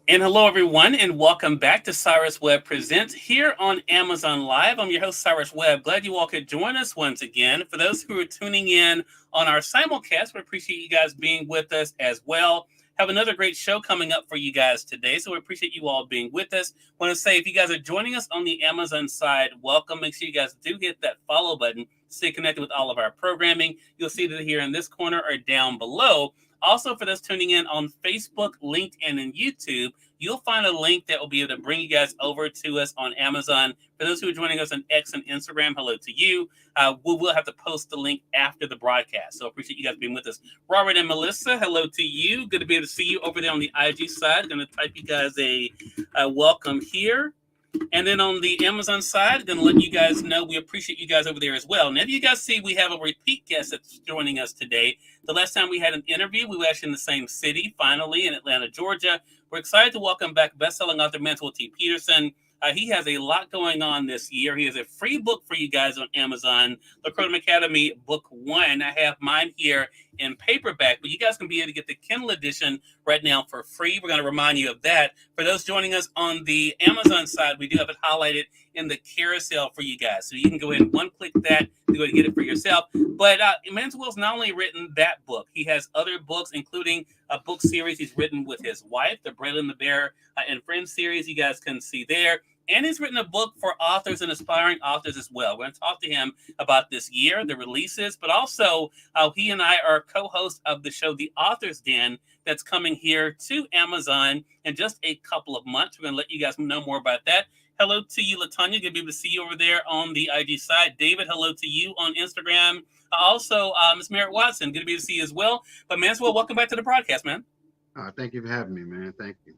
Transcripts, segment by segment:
And hello, everyone, and welcome back to Cyrus Webb Presents here on Amazon Live. I'm your host, Cyrus Webb. Glad you all could join us once again. For those who are tuning in on our simulcast, we appreciate you guys being with us as well. Have another great show coming up for you guys today, so we appreciate you all being with us. Want to say, if you guys are joining us on the Amazon side, welcome. Make sure you guys do hit that follow button. Stay connected with all of our programming. You'll see that here in this corner or down below. Also, for those tuning in on Facebook, LinkedIn, and YouTube, you'll find a link that will be able to bring you guys over to us on Amazon. For those who are joining us on X and Instagram, hello to you. We will have to post the link after the broadcast. So I appreciate you guys being with us. Robert and Melissa, hello to you. Good to be able to see you over there on the IG side. Going to type you guys a welcome here. And then on the Amazon side, going to let you guys know we appreciate you guys over there as well. Now, if you guys see, we have a repeat guest that's joining us today. The last time we had an interview, we were actually in the same city, finally, in Atlanta, Georgia. We're excited to welcome back bestselling author Manswell T. Peterson. He has a lot going on this year. He has a free book for you guys on Amazon, The Cronum Academy Book 1. I have mine here in paperback, but you guys can be able to get the Kindle edition right now for free. We're going to remind you of that. For those joining us on the Amazon side, we do have it highlighted in the carousel for you guys. So you can go ahead and one-click that to go ahead and get it for yourself. But Manswell's not only written that book, he has other books, including a book series he's written with his wife, the Braylon the Bear and Friends series you guys can see there. And he's written a book for authors and aspiring authors as well. We're going to talk to him about this year, the releases, but also he and I are co-hosts of the show, The Author's Den, that's coming here to Amazon in just a couple of months. We're going to let you guys know more about that. Hello to you, Latanya. Good to be able to see you over there on the IG side. David, hello to you on Instagram. Also, Ms. Merritt Watson, good to be able to see you as well. But Manswell, welcome back to the broadcast, man. Thank you for having me, man. Thank you.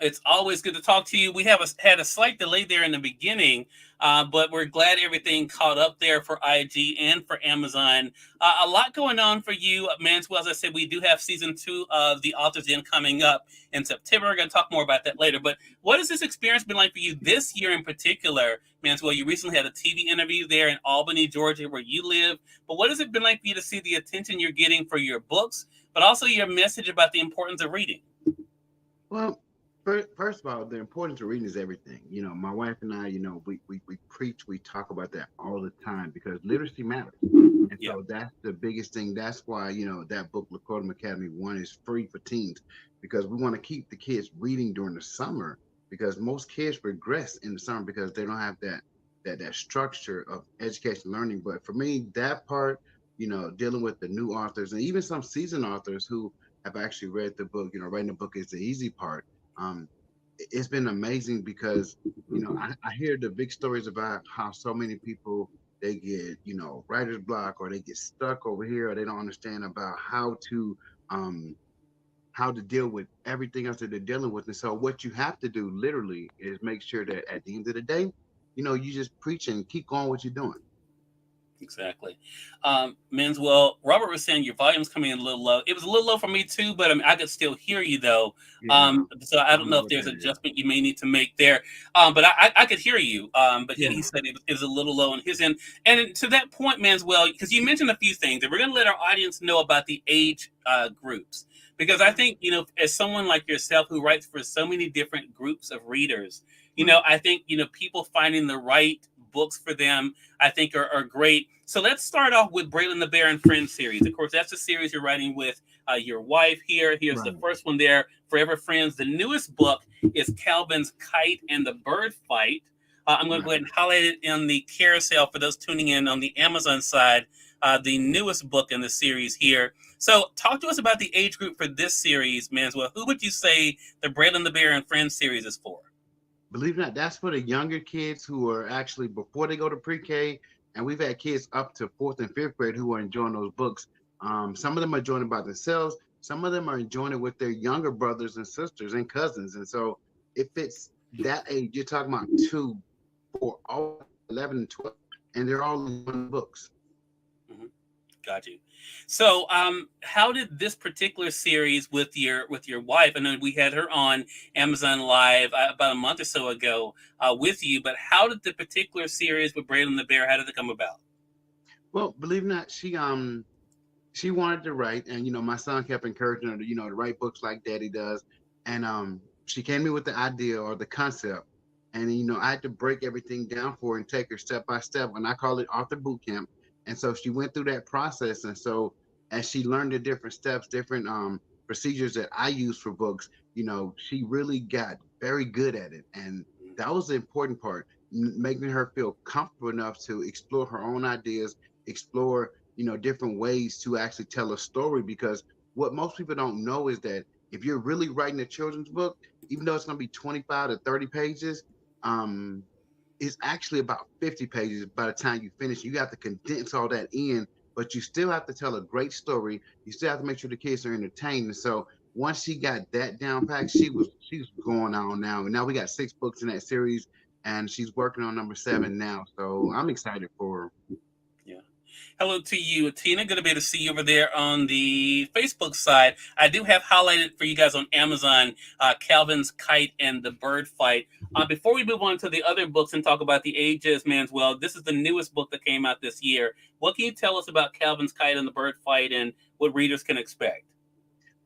It's always good to talk to you. We have had a slight delay there in the beginning, but we're glad everything caught up there for IG and for Amazon. A lot going on for you, Manswell. As I said, we do have season 2 of The Author's Den coming up in September. We're going to talk more about that later. But what has this experience been like for you this year in particular, Manswell? You recently had a TV interview there in Albany, Georgia, where you live. But what has it been like for you to see the attention you're getting for your books, but also your message about the importance of reading? Well, first of all, the importance of reading is everything. My wife and I, we preach, we talk about that all the time because literacy matters. And Yeah. so that's the biggest thing. That's why, that book, The Cronum Academy 1, is free for teens because we want to keep the kids reading during the summer because most kids regress in the summer because they don't have that structure of education learning. But for me, that part, dealing with the new authors and even some seasoned authors who have actually read the book, writing a book is the easy part. um, it's been amazing because I hear the big stories about how so many people they get writer's block or they get stuck over here or they don't understand about um how to deal with everything else that they're dealing with. And so what you have to do literally is make sure that at the end of the day, you just preach and keep going what you're doing. Exactly. Manswell, Robert was saying your volume's coming in a little low. It was a little low for me too, but I mean, I could still hear you though. Yeah, So I I don't don't know know if what there's that an is. adjustment you may need to make there. But I could hear you. But he Yeah. said it was a little low on his end. And to that point, Manswell, because you mentioned a few things, and we're going to let our audience know about the age groups. Because I think, as someone like yourself who writes for so many different groups of readers, Right. I think, people finding the right books for them, I think are great. So let's start off with Braylon the Bear and Friends series. Of course, that's the series you're writing with your wife here. Here's the Right. first one there, Forever Friends. The newest book is Calvin's Kite and the Bird Fight. I'm going to go Right. ahead and highlight it in the carousel for those tuning in on the Amazon side. The newest book in the series here. So, talk to us about the age group for this series, Manswell. Who would you say the Braylon the Bear and Friends series is for? Believe it or not, that's for the younger kids who are actually before they go to pre-K, and we've had kids up to fourth and fifth grade who are enjoying those books. Some of them are enjoying it by themselves. Some of them are enjoying it with their younger brothers and sisters and cousins, and so it fits that age. You're talking about two, four, all 11 and 12, and they're all enjoying the books. Mhm. Got you. So, how did this particular series with your wife? I know we had her on Amazon Live about a month or so ago with you, but how did the particular series with Braylon the Bear? How did it come about? Well, believe it or not, she wanted to write, and my son kept encouraging her to to write books like Daddy does. And she came to me with the idea or the concept, and I had to break everything down for her and take her step by step, and I call it author boot camp. And so she went through that process, and so as she learned the different steps, different procedures that I use for books, she really got very good at it. And that was the important part, making her feel comfortable enough to explore her own ideas, explore different ways to actually tell a story. Because what most people don't know is that if you're really writing a children's book, even though it's going to be 25 to 30 pages, um, it's actually about 50 pages by the time you finish. You have to condense all that in, but you still have to tell a great story. You still have to make sure the kids are entertained. And so once she got that down packed, she's going on now. And now we got 6 books in that series, and she's working on number 7 now. So I'm excited for her. Yeah. Hello to you, Tina. Good to be able to see you over there on the Facebook side. I do have highlighted for you guys on Amazon, Calvin's Kite and the Bird Fight. Before we move on to the other books and talk about the ages, Manswell, this is the newest book that came out this year. What can you tell us about Calvin's Kite and the Bird Fight and what readers can expect?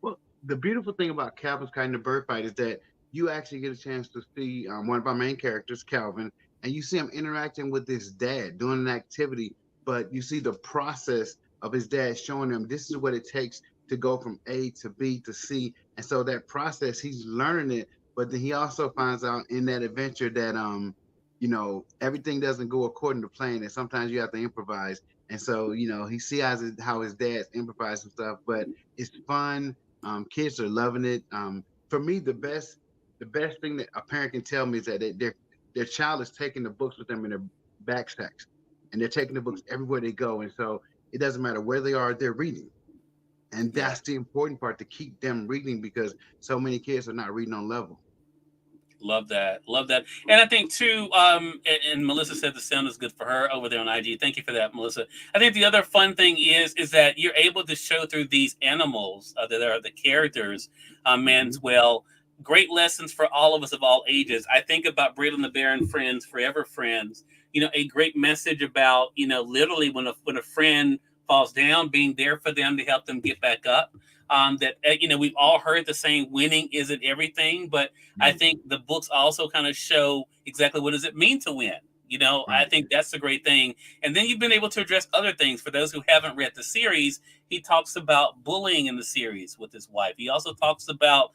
Well, the beautiful thing about Calvin's Kind of Bird Fight is that you actually get a chance to see one of our main characters, Calvin, and you see him interacting with his dad, doing an activity, but you see the process of his dad showing him this is what it takes to go from A to B to C. And so that process, he's learning it, but then he also finds out in that adventure that everything doesn't go according to plan, and sometimes you have to improvise. And so, he sees how his dad's improvising stuff, but it's fun. Kids are loving it. For me, the best thing that a parent can tell me is that their child is taking the books with them in their backpacks, and they're taking the books everywhere they go. And so it doesn't matter where they are, they're reading. And Yeah. that's the important part, to keep them reading, because so many kids are not reading on level. Love that. Love that. And I think too, and Melissa said the sound is good for her over there on IG. Thank you for that, Melissa. I think the other fun thing is that you're able to show through these animals that are the characters, Hmm. Manswell, great lessons for all of us of all ages. I think about Braden the Bear and Friends, Forever Friends. A great message about, literally when a friend falls down, being there for them to help them get back up. That we've all heard the saying, "Winning isn't everything," but I Right. think the books also kind of show exactly what does it mean to win. I Right. think that's the great thing. And then you've been able to address other things. For those who haven't read the series, he talks about bullying in the series with his wife. He also talks about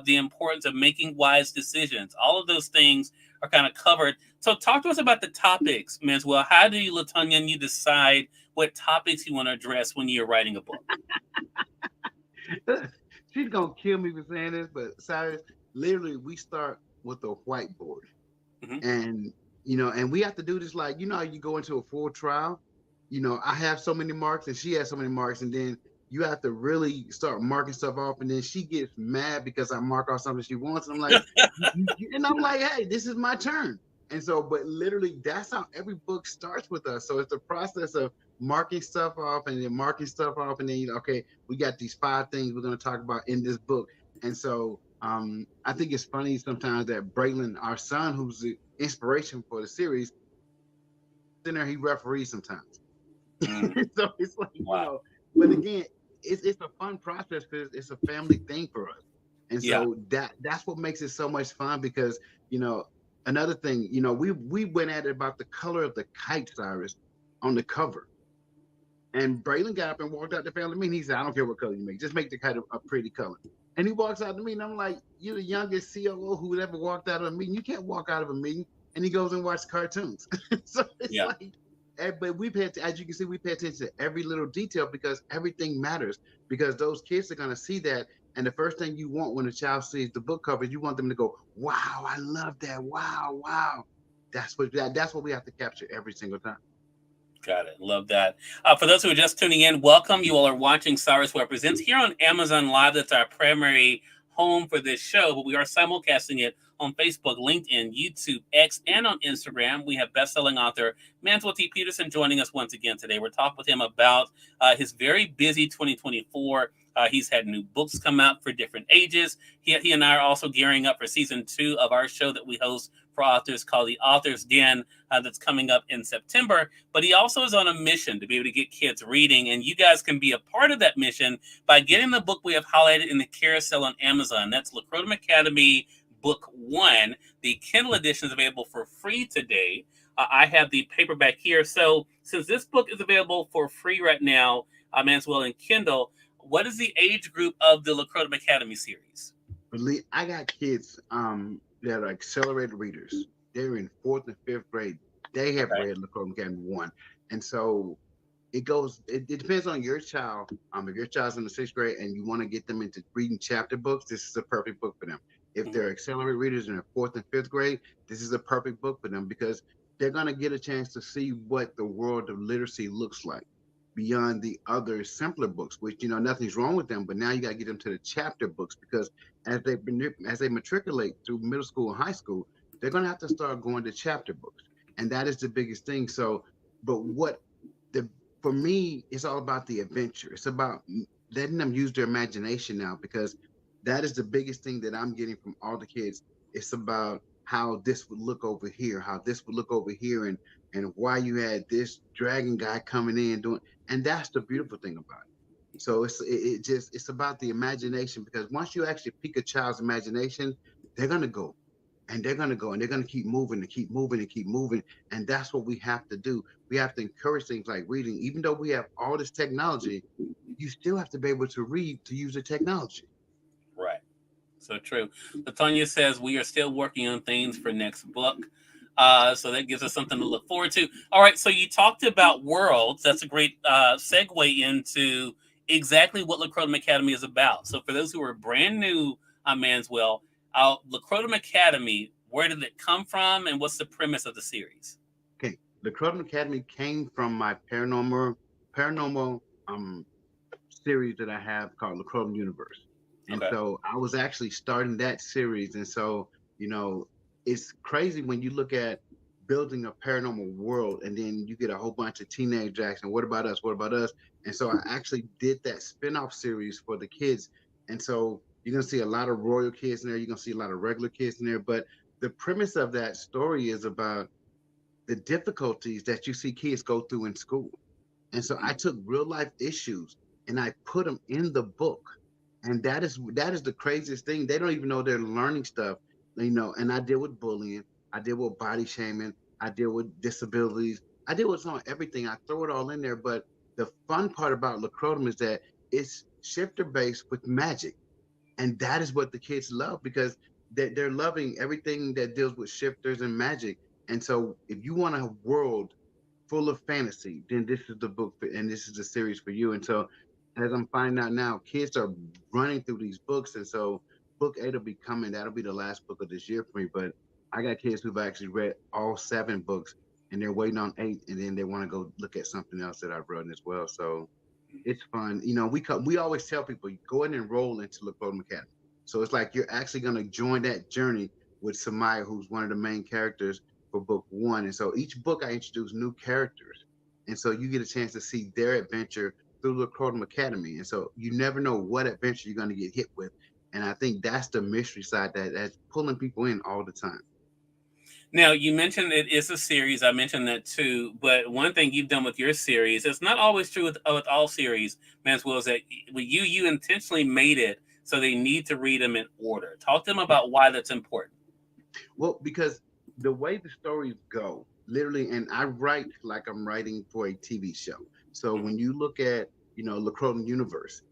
the importance of making wise decisions. All of those things are kind of covered. So talk to us about the topics, Manswell. How do you, Latonya, and you decide what topics you want to address when you're writing a book? She's gonna kill me for saying this, but Cyrus, literally, we start with a whiteboard, Hmm. and and we have to do this like how you go into a full trial. I have so many marks, and she has so many marks, and then you have to really start marking stuff off, and then she gets mad because I mark off something she wants, and I'm like, and I'm like, hey, this is my turn. And so, but literally, that's how every book starts with us. So it's the process of marking stuff off, and then marking stuff off, and then okay, we got these 5 things we're going to talk about in this book. And so, I think it's funny sometimes that Braylon, our son, who's the inspiration for the series, in there he referees sometimes. Mm, So it's like wow. but again, it's a fun process because it's a family thing for us. And Yeah. so that's what makes it so much fun, because you know another thing, we went at it about the color of the kite, Cyrus, on the cover. And Braylon got up and walked out the family meeting. He said, I don't care what color you make, just make the kite a pretty color. And he walks out the meeting. I'm like, you're the youngest COO who ever walked out of a meeting. You can't walk out of a meeting. And he goes and watches cartoons. So it's Yeah. like, but as you can see, we pay attention to every little detail, because everything matters. Because those kids are going to see that. And the first thing you want when a child sees the book cover is you want them to go, wow, I love that. Wow, wow. That's what we have to capture every single time. Got it. Love that. For those who are just tuning in, welcome. You all are watching Cyrus Webb Presents here on Amazon Live. That's our primary home for this show, but we are simulcasting it on Facebook, LinkedIn, YouTube, X, and on Instagram. We have best-selling author Manswell T. Peterson joining us once again today. We're talking with him about his very busy 2024 He's had new books come out for different ages. He and I are also gearing up for season 2 of our show that we host for authors called the Author's Den, that's coming up in September. But he also is on a mission to be able to get kids reading, and you guys can be a part of that mission by getting the book we have highlighted in the carousel on Amazon. That's Lacrotum Academy Book 1. The Kindle edition is available for free today. I have the paperback here. So since this book is available for free right now, Manswell and Kindle, what is the age group of the Lacrotum Academy series? I got kids that are accelerated readers. They're in fourth and fifth grade. They have Okay. read Lacrosse Academy 1. And so it depends on your child. If your child's in the sixth grade and you want to get them into reading chapter books, this is a perfect book for them. If Mhm. they're accelerated readers in their fourth and fifth grade, this is a perfect book for them because they're going to get a chance to see what the world of literacy looks like beyond the other simpler books, which nothing's wrong with them, but now you got to get them to the chapter books because as they matriculate through middle school and high school, they're going to have to start going to chapter books, and that is the biggest thing. So, but what the for me, it's all about the adventure. It's about letting them use their imagination now because that is the biggest thing that I'm getting from all the kids. It's about how this would look over here, how this would look over here, and why you had this dragon guy coming in doing, and that's the beautiful thing about it. So it's about the imagination because once you actually pique a child's imagination, they're gonna go and they're going to go and they're going to keep moving and keep moving and keep moving. And that's what we have to do. We have to encourage things like reading. Even though we have all this technology, you still have to be able to read to use the technology. Right. So true. Latonya says we are still working on things for next book. So that gives us something to look forward to. All right. So you talked about worlds. That's a great segue into exactly what Lacrotum Academy is about. So for those who are brand new on Manswell, Lacrotum Academy, where did it come from and what's the premise of the series? Okay. The Crowden Academy came from my paranormal series that I have called the Crowden Universe. And Okay. so I was actually starting that series. And so, you know, it's crazy when you look at building a paranormal world and then you get a whole bunch of teenage acts and what about us? What about us? And so I actually did that spin-off series for the kids. And so you're gonna see a lot of royal kids in there, you're gonna see a lot of regular kids in there. But the premise of that story is about the difficulties that you see kids go through in school. And so I took real life issues and I put them in the book. And that is the craziest thing. They don't even know they're learning stuff, and I deal with bullying, I deal with body shaming, I deal with disabilities, I deal with everything. I throw it all in there. But the fun part about Lacrotum is that it's shifter based with magic. And that is what the kids love because they're loving everything that deals with shifters and magic. And so if you want a world full of fantasy, then this is the book and this is the series for you. And so as I'm finding out now, kids are running through these books. And so book 8 will be coming. That'll be the last book of this year for me. But I got kids who've actually read all 7 books and they're waiting on 8 and then they want to go look at something else that I've written as well. So it's fun. We always tell people go and enroll into Lacrosse Academy. So it's like you're actually going to join that journey with Samaya, who's one of the main characters for book 1. And so each book I introduce new characters, and so you get a chance to see their adventure through Lacrosse Academy. And so you never know what adventure you're going to get hit with. And I think that's the mystery side that's pulling people in all the time. Now, you mentioned it is a series. I mentioned that too. But one thing you've done with your series, it's not always true with all series, Manswell, is that with you intentionally made it so they need to read them in order. Talk to them about why that's important. Well, because the way the stories go, literally, and I write like I'm writing for a TV show. So Mhm. when you look at, Lacrosse Universe,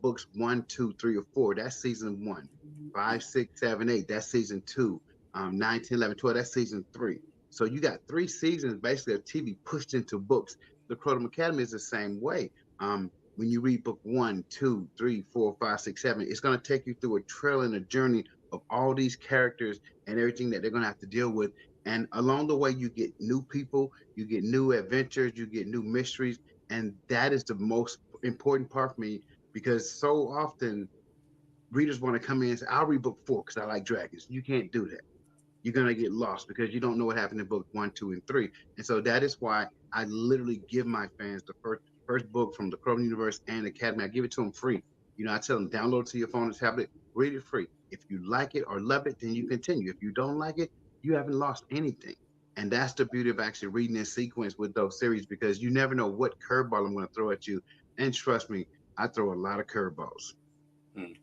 books 1, 2, 3, or 4, that's season 1. 5, 6, 7, 8, that's season 2. 9, 10, 11, 12, that's season 3. So you got 3 seasons basically of TV pushed into books. Lacrosse Academy is the same way. When you read book 1, 2, 3, 4, 5, 6, 7, it's going to take you through a trail and a journey of all these characters and everything that they're going to have to deal with. And along the way, you get new people, you get new adventures, you get new mysteries. And that is the most important part for me because so often readers want to come in and say, I'll read book 4 because I like dragons. You can't do that. You're going to get lost because you don't know what happened in book 1, 2, and 3. And so that is why I literally give my fans the first book from the Chrome Universe and Academy. I give it to them free. I tell them download it to your phone or tablet, read it free. If you like it or love it, then you continue. If you don't like it, you haven't lost anything. And that's the beauty of actually reading in sequence with those series because you never know what curveball I'm going to throw at you. And trust me, I throw a lot of curveballs.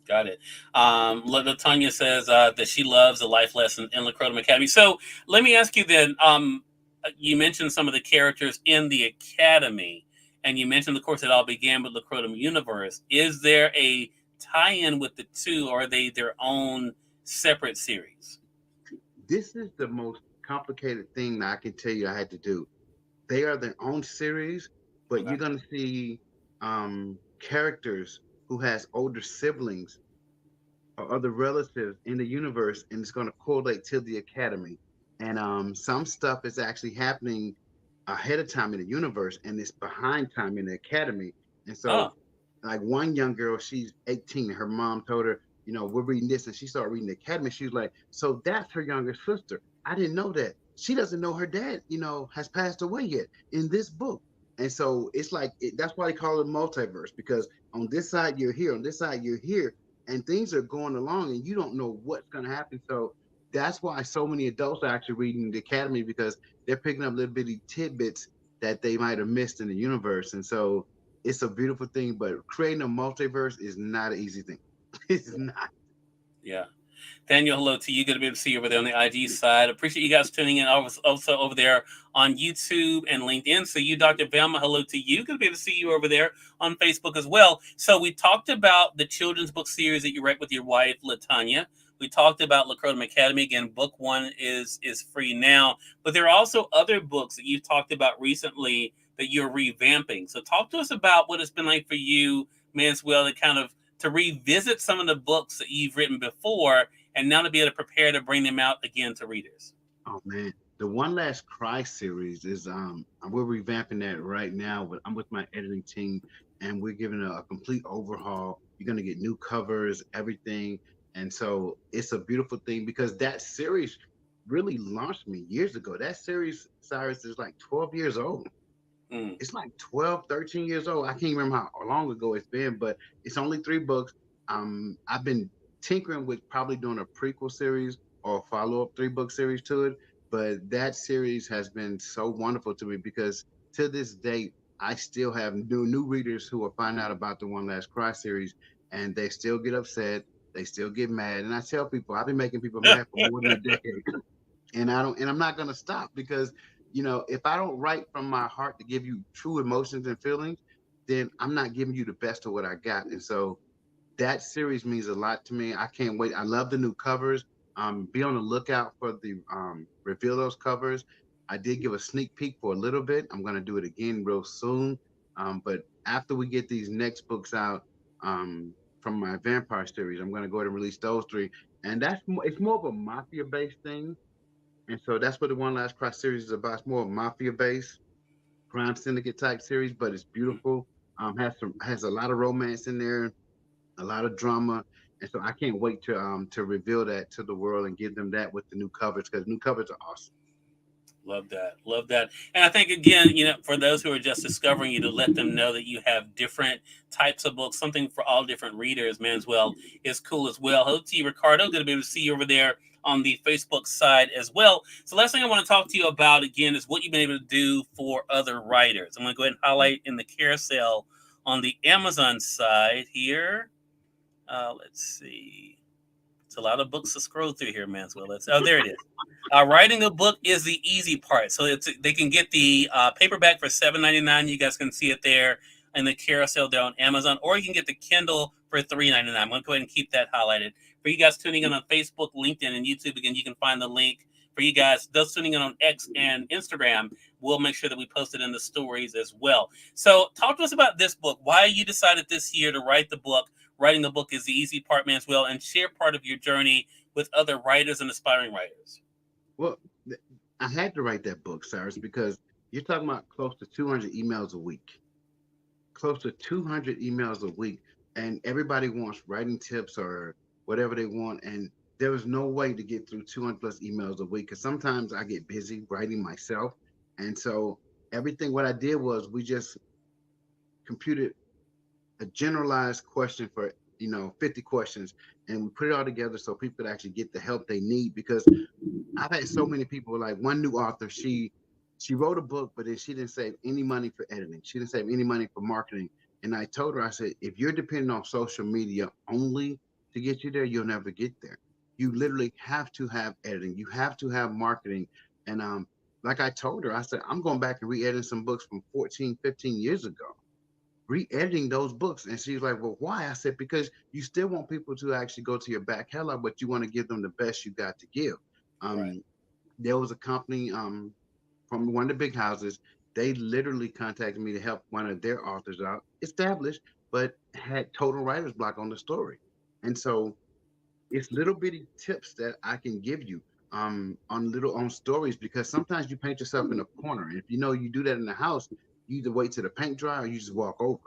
Got it. Tanya says that she loves the life lesson in Lacrotum Academy. So let me ask you then. You mentioned some of the characters in the academy, and you mentioned, of course, it all began with Lacrotum Universe. Is there a tie-in with the two, or are they their own separate series? This is the most complicated thing that I can tell you I had to do. They are their own series, but Okay. you're going to see characters who has older siblings or other relatives in the universe, and it's going to correlate to the academy. And some stuff is actually happening ahead of time in the universe, and it's behind time in the academy. And so, Oh, like one young girl, she's 18. Her mom told her, we're reading this, and she started reading the academy. She was like, so that's her younger sister. I didn't know that. She doesn't know her dad, has passed away yet in this book. And so it's like that's why they call it multiverse because on this side you're here, on this side you're here, and things are going along, and you don't know what's going to happen. So that's why so many adults are actually reading the academy because they're picking up little bitty tidbits that they might have missed in the universe. And so it's a beautiful thing, but creating a multiverse is not an easy thing. It's not. yeah. Daniel, hello to you. Good to be able to see you over there on the IG side. Appreciate you guys tuning in. Also over there on YouTube and LinkedIn. So you, Dr. Velma, hello to you. Good to be able to see you over there on Facebook as well. So we talked about the children's book series that you write with your wife, Latanya. We talked about Lacrotum Academy. Again, book one is free now. But there are also other books that you've talked about recently that you're revamping. So talk to us about what it's been like for you, Manswell, to revisit some of the books that you've written before and now to be able to prepare to bring them out again to readers. Oh man, the One Last Cry series is we're revamping that right now. But I'm with my editing team, and we're giving a complete overhaul. You're gonna get new covers, everything, and so it's a beautiful thing because that series really launched me years ago. That series, Cyrus, is like 12 years old. Mm. It's like 12, 13 years old. I can't remember how long ago it's been, but it's only three books. I've been tinkering with probably doing a prequel series or a follow-up three-book series to it, but that series has been so wonderful to me because to this date, I still have new readers who will find out about the One Last Cry series, and they still get upset, they still get mad, and I tell people I've been making people mad for more than a decade, and I'm not gonna stop because if I don't write from my heart to give you true emotions and feelings, then I'm not giving you the best of what I got. And so that series means a lot to me. I can't wait. I love the new covers. Be on the lookout for the reveal those covers. I did give a sneak peek for a little bit. I'm gonna do it again real soon. But after we get these next books out from my vampire series, I'm gonna go ahead and release those three. And it's more of a mafia based thing, and so that's what the One Last Cry series is about. It's more mafia based, crime syndicate type series, but it's beautiful. Has a lot of romance in there, a lot of drama, and so I can't wait to reveal that to the world and give them that with the new covers because new covers are awesome. Love that. Love that. And I think, again, for those who are just discovering you, to let them know that you have different types of books, something for all different readers, Manswell, is cool as well. Hello to you, Ricardo. Good to be able to see you over there on the Facebook side as well. So, last thing I want to talk to you about, again, is what you've been able to do for other writers. I'm going to go ahead and highlight in the carousel on the Amazon side here. Let's see. It's a lot of books to scroll through here, Manswell. There it is. Writing a book is the easy part. So they can get the paperback for $7.99. You guys can see it there in the carousel there on Amazon, or you can get the Kindle for $3.99. I'm going to go ahead and keep that highlighted. For you guys tuning in on Facebook, LinkedIn, and YouTube, again, you can find the link. For you guys, those tuning in on X and Instagram, we'll make sure that we post it in the stories as well. So talk to us about this book. Why you decided this year to write the book. Writing the book is the easy part, Manswell, and share part of your journey with other writers and aspiring writers. Well, I had to write that book, Cyrus, because you're talking about close to 200 emails a week, close to 200 emails a week, and everybody wants writing tips or whatever they want, and there was no way to get through 200 plus emails a week because sometimes I get busy writing myself, and so everything what I did was we just computed a generalized question for 50 questions, and we put it all together so people could actually get the help they need. Because I've had so many people, like one new author, she wrote a book, but then she didn't save any money for editing. She didn't save any money for marketing. And I told her, I said, if you're depending on social media only to get you there, you'll never get there. You literally have to have editing. You have to have marketing. And like I told her, I said, I'm going back and re-editing some books from 14, 15 years ago, re-editing those books. And she's like, well, why? I said, because you still want people to actually go to your back catalog, but you want to give them the best you got to give. Right. Um, there was a company from one of the big houses. They literally contacted me to help one of their authors out, established, but had total writer's block on the story. And so it's little bitty tips that I can give you on stories, because sometimes you paint yourself in a corner. And if you know you do that in the house, you either wait till the paint dry or you just walk over.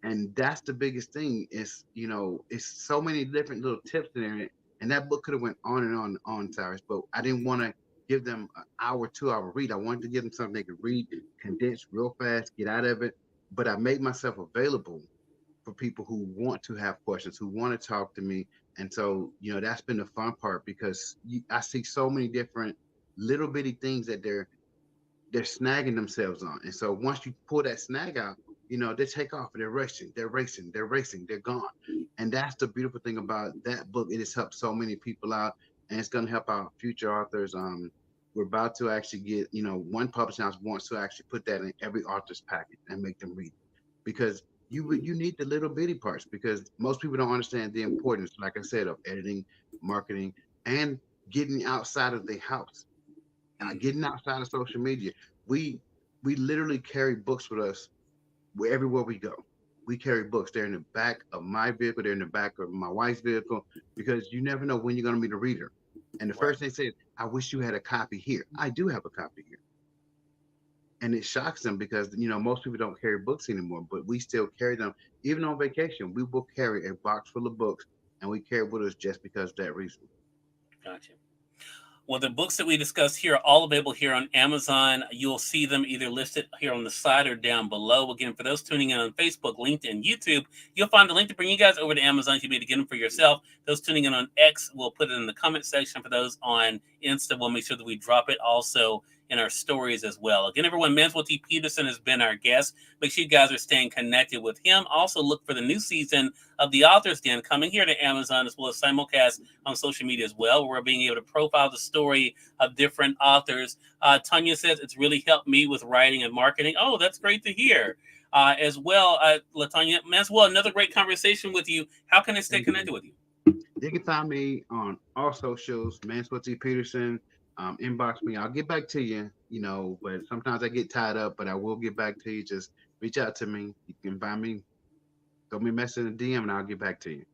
And that's the biggest thing is, it's so many different little tips in there. And that book could have went on and on, Cyrus, but I didn't want to give them an hour, 2 hour read. I wanted to give them something they could read, condense real fast, get out of it. But I made myself available for people who want to have questions, who want to talk to me. And so, that's been the fun part, because I see so many different little bitty things that they're snagging themselves on. And so once you pull that snag out, they take off, they're racing, they're gone. And that's the beautiful thing about that book. It has helped so many people out, and it's going to help our future authors. We're about to actually get, one publishing house wants to actually put that in every author's package and make them read it, because you need the little bitty parts, because most people don't understand the importance, like I said, of editing, marketing, and getting outside of the house, getting outside of social media. We literally carry books with us everywhere we go. We carry books. They're in the back of my vehicle. They're in the back of my wife's vehicle, because you never know when you're going to meet a reader. And the Right. first thing they say, I wish you had a copy here. I do have a copy here. And it shocks them, because, most people don't carry books anymore, but we still carry them. Even on vacation, we will carry a box full of books, and we carry it with us just because of that reason. Gotcha. Well, the books that we discussed here are all available here on Amazon. You'll see them either listed here on the side or down below. Again, for those tuning in on Facebook, LinkedIn, YouTube, you'll find the link to bring you guys over to Amazon. You'll be able to get them for yourself. Those tuning in on X, we'll put it in the comment section. For those on Insta, we'll make sure that we drop it also in our stories as well. Again, everyone, Manswell T. Peterson has been our guest. Make sure you guys are staying connected with him. Also, look for the new season of The Author's Den coming here to Amazon, as well as simulcast on social media as well, where we're being able to profile the story of different authors. Tanya says it's really helped me with writing and marketing. Oh, that's great to hear. As well, Latanya Manswell, another great conversation with you. How can I stay Thank you. connected with you? You can find me on all socials, Manswell T. Peterson. Inbox me. I'll get back to you, but sometimes I get tied up, but I will get back to you. Just reach out to me. You can find me, throw me a message in the DM, and I'll get back to you.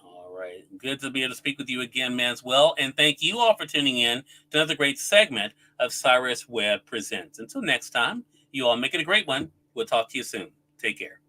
All right. Good to be able to speak with you again, Manswell. And thank you all for tuning in to another great segment of Cyrus Webb Presents. Until next time, you all make it a great one. We'll talk to you soon. Take care.